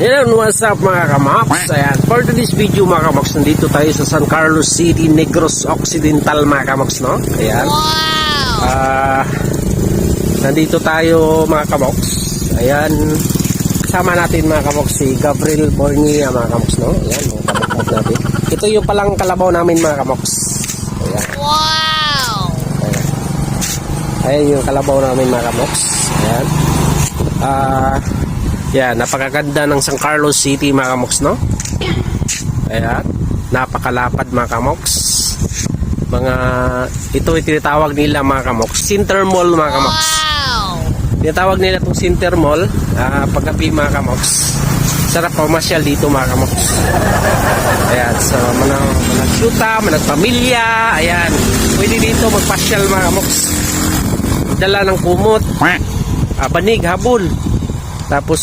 Hello, what's up mga kamaps? Ayan, for today's video mga kamaps, nandito tayo sa San Carlos City, Negros Occidental mga kamaps, no? Ayan. Wow! Nandito tayo mga kamaps. Ayan. Kasama natin mga kamaps si Gabriel Bornia mga kamaps, no? Ayan, mga kamaps natin. Ito yung palang kalabaw namin mga kamaps. Ayan. Wow! Ayan yung kalabaw namin mga kamaps. Ayan. Yan, napakaganda ng San Carlos City mga kamoks, no? Ayan, napakalapad mga kamoks. Ito yung tinatawag nila mga kamoks, Center Mall mga kamoks. Wow! Tinatawag nila itong Center Mall, paggabi mga kamoks. Sarap pamasyal dito mga kamoks. Ayan, so managsyuta, managpamilya, ayan. Pwede dito magpasyal mga kamoks. Dala ng kumot, banig, habol. Tapos